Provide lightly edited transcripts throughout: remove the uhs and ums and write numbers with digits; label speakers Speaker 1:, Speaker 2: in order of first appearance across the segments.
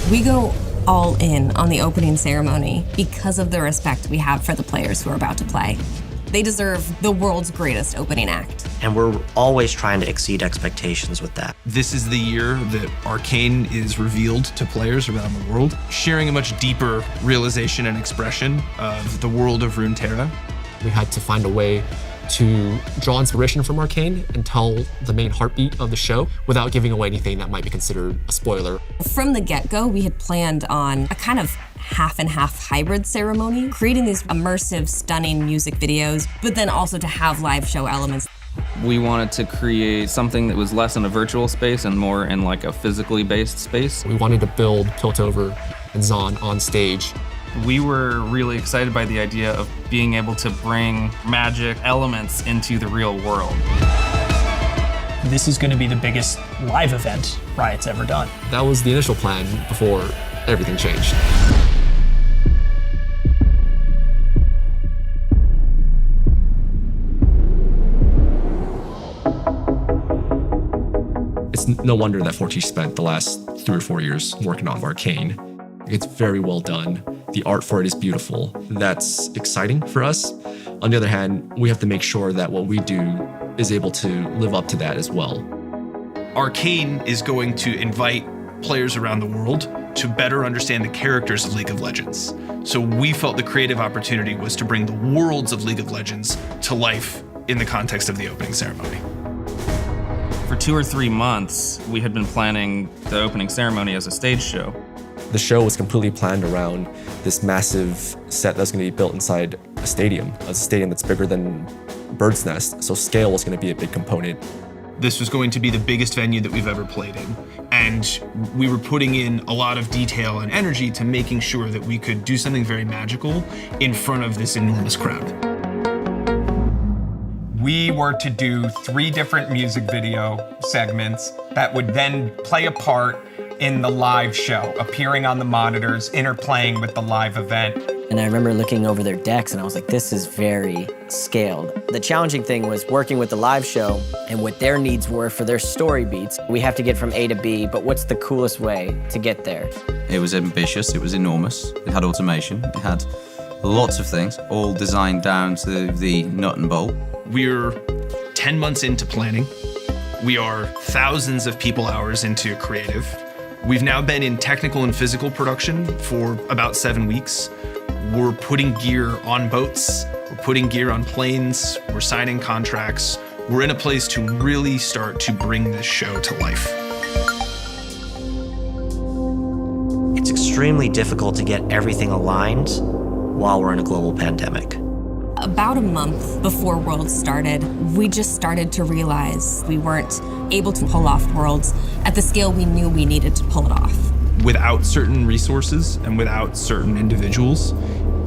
Speaker 1: We go all in on the opening ceremony because of the respect we have for the players who are about to play. They deserve the world's greatest opening act.
Speaker 2: And we're always trying to exceed expectations with that.
Speaker 3: This is the year that Arcane is revealed to players around the world, sharing a much deeper realization and expression of the world of Runeterra.
Speaker 4: We had to find a way to draw inspiration from Arcane and tell the main heartbeat of the show without giving away anything that might be considered a spoiler.
Speaker 1: From the get-go, we had planned on a kind of half and half hybrid ceremony, creating these immersive, stunning music videos, but then also to have live show elements.
Speaker 5: We wanted to create something that was less in a virtual space and more in like a physically based space.
Speaker 4: We wanted to build Piltover and Zon on stage.
Speaker 5: We were really excited by the idea of being able to bring magic elements into the real world.
Speaker 6: This is going to be the biggest live event Riot's ever done.
Speaker 4: That was the initial plan before everything changed. It's no wonder that Fortiche spent the last 3 or 4 years working on Arcane. It's very well done. The art for it is beautiful. That's exciting for us. On the other hand, we have to make sure that what we do is able to live up to that as well.
Speaker 3: Arcane is going to invite players around the world to better understand the characters of League of Legends. So we felt the creative opportunity was to bring the worlds of League of Legends to life in the context of the opening ceremony.
Speaker 5: For 2 or 3 months, we had been planning the opening ceremony as a stage show.
Speaker 4: The show was completely planned around this massive set that's going to be built inside a stadium that's bigger than Bird's Nest, so scale was going to be a big component.
Speaker 3: This was going to be the biggest venue that we've ever played in, and we were putting in a lot of detail and energy to making sure that we could do something very magical in front of this enormous crowd.
Speaker 7: We were to do 3 different music video segments that would then play a part in the live show, appearing on the monitors, interplaying with the live event.
Speaker 8: And I remember looking over their decks and I was like, this is very scaled. The challenging thing was working with the live show and what their needs were for their story beats. We have to get from A to B, but what's the coolest way to get there?
Speaker 9: It was ambitious, it was enormous. It had automation, it had lots of things, all designed down to the nut and bolt.
Speaker 3: We're 10 months into planning. We are thousands of people hours into creative. We've now been in technical and physical production for about 7 weeks. We're putting gear on boats, we're putting gear on planes, we're signing contracts. We're in a place to really start to bring this show to life.
Speaker 2: It's extremely difficult to get everything aligned while we're in a global pandemic.
Speaker 1: About a month before Worlds started, we just started to realize we weren't able to pull off Worlds at the scale we knew we needed to pull it off.
Speaker 3: Without certain resources and without certain individuals,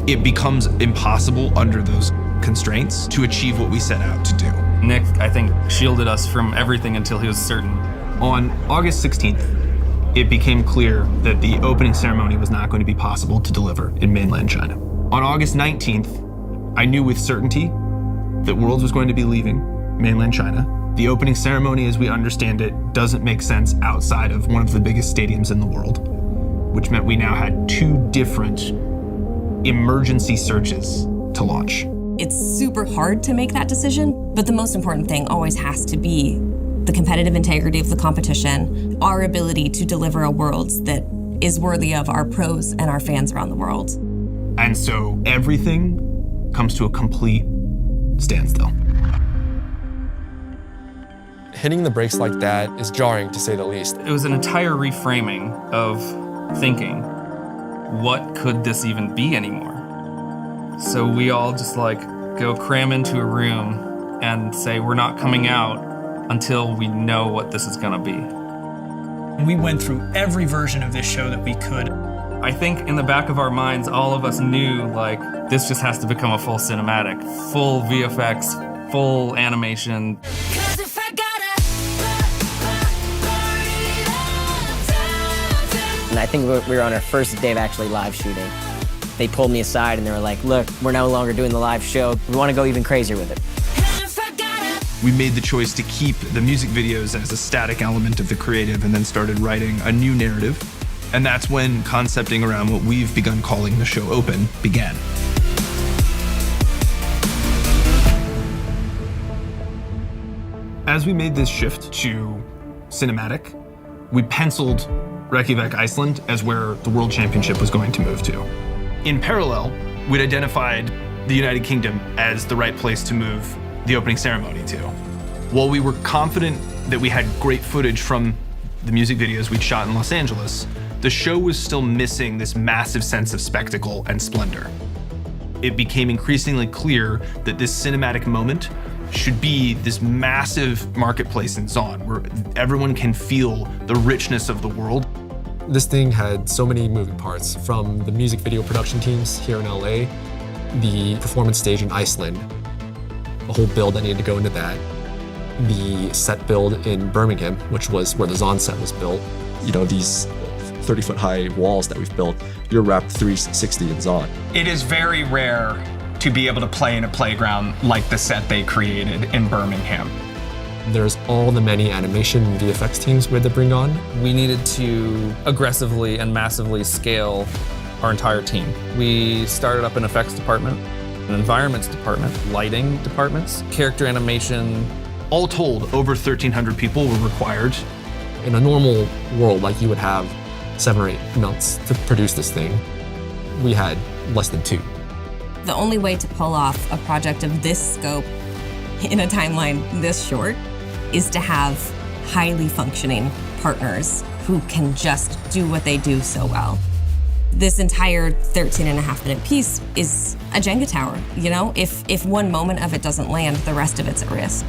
Speaker 3: it becomes impossible under those constraints to achieve what we set out to do.
Speaker 5: Nick, I think, shielded us from everything until he was certain.
Speaker 3: On August 16th, it became clear that the opening ceremony was not going to be possible to deliver in mainland China. On August 19th, I knew with certainty that Worlds was going to be leaving mainland China. The opening ceremony, as we understand it, doesn't make sense outside of one of the biggest stadiums in the world, which meant we now had 2 different emergency surges to launch.
Speaker 1: It's super hard to make that decision, but the most important thing always has to be the competitive integrity of the competition, our ability to deliver a Worlds that is worthy of our pros and our fans around the world.
Speaker 3: And so everything comes to a complete standstill.
Speaker 4: Hitting the brakes like that is jarring, to say the least.
Speaker 5: It was an entire reframing of thinking, what could this even be anymore? So we all just go cram into a room and say we're not coming out until we know what this is gonna be.
Speaker 6: We went through every version of this show that we could.
Speaker 5: I think in the back of our minds, all of us knew this just has to become a full cinematic, full VFX, full animation.
Speaker 8: And I think we were on our first day of actually live shooting. They pulled me aside and they were like, look, we're no longer doing the live show. We want to go even crazier with it.
Speaker 3: We made the choice to keep the music videos as a static element of the creative and then started writing a new narrative And that's when concepting around what we've begun calling the show open began. As we made this shift to cinematic, we penciled Reykjavik, Iceland as where the World Championship was going to move to. In parallel, we'd identified the United Kingdom as the right place to move the opening ceremony to. While we were confident that we had great footage from the music videos we'd shot in Los Angeles, the show was still missing this massive sense of spectacle and splendor. It became increasingly clear that this cinematic moment should be this massive marketplace in Zon, where everyone can feel the richness of the world.
Speaker 4: This thing had so many moving parts, from the music video production teams here in LA, the performance stage in Iceland, a whole build that needed to go into that, the set build in Birmingham, which was where the Zon set was built. You know, these 30-foot high walls that we've built, you're wrapped 360 in Zon.
Speaker 7: It is very rare to be able to play in a playground like the set they created in Birmingham.
Speaker 4: There's all the many animation and VFX teams we had to bring on.
Speaker 5: We needed to aggressively and massively scale our entire team. We started up an effects department, an environments department, lighting departments, character animation.
Speaker 3: All told, over 1,300 people were required.
Speaker 4: In a normal world, like you would have 7 or 8 months to produce this thing, we had less than 2.
Speaker 1: The only way to pull off a project of this scope in a timeline this short is to have highly functioning partners who can just do what they do so well. This entire 13.5-minute piece is a Jenga tower, you know? If one moment of it doesn't land, the rest of it's at risk.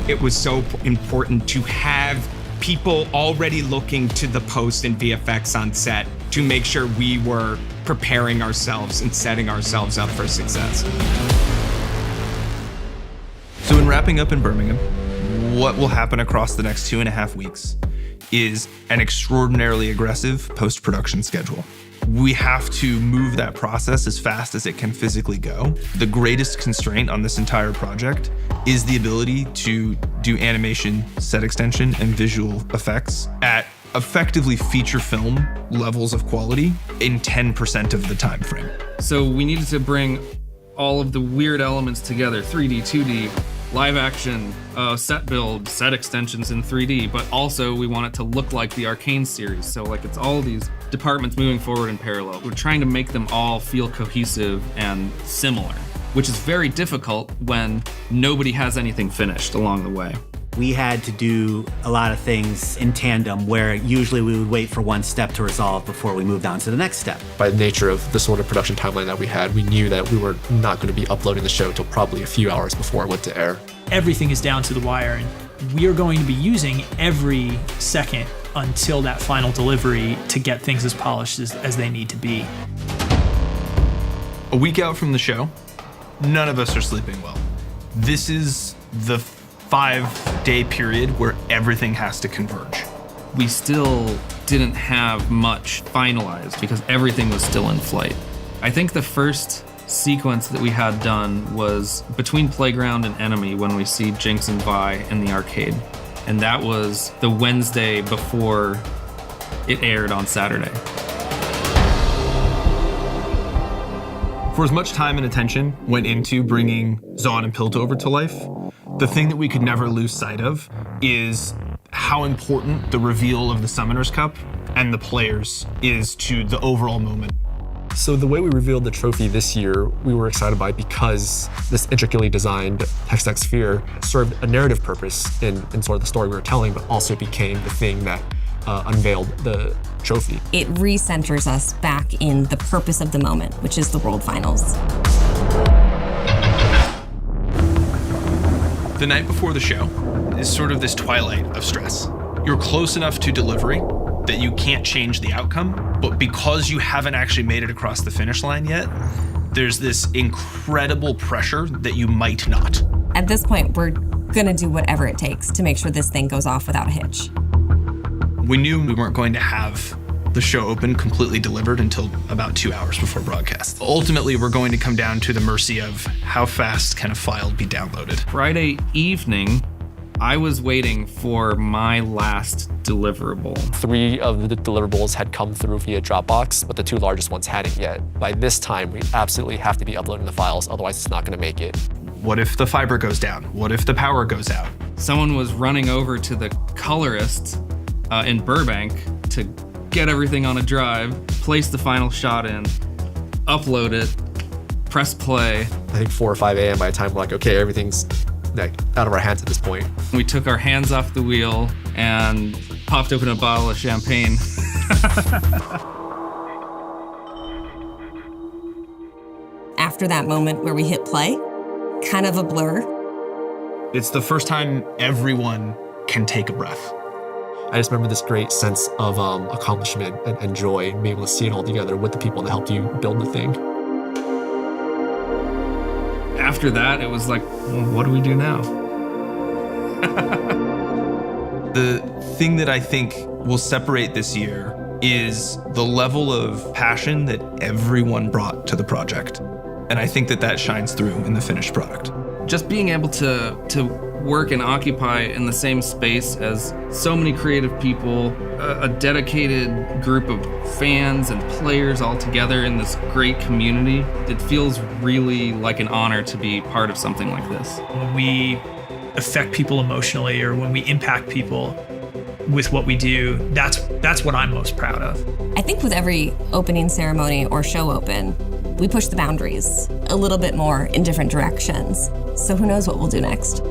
Speaker 7: It was so important to have people already looking to the post and VFX on set to make sure we were preparing ourselves and setting ourselves up for success.
Speaker 3: So in wrapping up in Birmingham, what will happen across the next 2.5 weeks is an extraordinarily aggressive post-production schedule. We have to move that process as fast as it can physically go. The greatest constraint on this entire project is the ability to do animation, set extension, and visual effects at effectively feature film levels of quality in 10% of the time frame.
Speaker 5: So we needed to bring all of the weird elements together, 3D, 2D, live action, set build, set extensions in 3D, but also we want it to look like the Arcane series. So like it's all these departments moving forward in parallel. We're trying to make them all feel cohesive and similar, which is very difficult when nobody has anything finished along the way.
Speaker 10: We had to do a lot of things in tandem where usually we would wait for one step to resolve before we moved on to the next step.
Speaker 4: By the nature of the sort of production timeline that we had, we knew that we were not going to be uploading the show until probably a few hours before it went to air.
Speaker 6: Everything is down to the wire, and we are going to be using every second until that final delivery to get things as polished as they need to be.
Speaker 3: A week out from the show, none of us are sleeping well. This is the 5-day period where everything has to converge.
Speaker 5: We still didn't have much finalized because everything was still in flight. I think the first sequence that we had done was between Playground and Enemy when we see Jinx and Vi in the arcade. And that was the Wednesday before it aired on Saturday.
Speaker 3: For as much time and attention went into bringing Zon and Piltover to life, the thing that we could never lose sight of is how important the reveal of the Summoners Cup and the players is to the overall moment.
Speaker 4: So the way we revealed the trophy this year, we were excited by because this intricately designed hextech sphere served a narrative purpose in sort of the story we were telling, but also became the thing that unveiled the trophy.
Speaker 1: It recenters us back in the purpose of the moment, which is the World Finals.
Speaker 3: The night before the show is sort of this twilight of stress. You're close enough to delivery that you can't change the outcome, but because you haven't actually made it across the finish line yet, there's this incredible pressure that you might not.
Speaker 1: At this point, we're gonna do whatever it takes to make sure this thing goes off without a hitch.
Speaker 3: We knew we weren't going to have the show open completely delivered until about 2 hours before broadcast. Ultimately, we're going to come down to the mercy of how fast can a file be downloaded.
Speaker 5: Friday evening, I was waiting for my last deliverable.
Speaker 11: 3 of the deliverables had come through via Dropbox, but the 2 largest ones hadn't yet. By this time, we absolutely have to be uploading the files, otherwise it's not going to make it.
Speaker 3: What if the fiber goes down? What if the power goes out?
Speaker 5: Someone was running over to the colorist in Burbank to get everything on a drive, place the final shot in, upload it, press play.
Speaker 11: I think 4 or 5 a.m. by the time we're like, okay, everything's like out of our hands at this point.
Speaker 5: We took our hands off the wheel and popped open a bottle of champagne.
Speaker 1: After that moment where we hit play, kind of a blur.
Speaker 3: It's the first time everyone can take a breath.
Speaker 11: I just remember this great sense of accomplishment and joy, being able to see it all together with the people that helped you build the thing.
Speaker 5: After that, it was like, well, what do we do now?
Speaker 3: The thing that I think will separate this year is the level of passion that everyone brought to the project. And I think that that shines through in the finished product.
Speaker 5: Just being able to work and occupy in the same space as so many creative people, a dedicated group of fans and players all together in this great community, it feels really like an honor to be part of something like this.
Speaker 6: When we affect people emotionally or when we impact people with what we do, that's what I'm most proud of.
Speaker 1: I think with every opening ceremony or show open, we push the boundaries a little bit more in different directions. So who knows what we'll do next?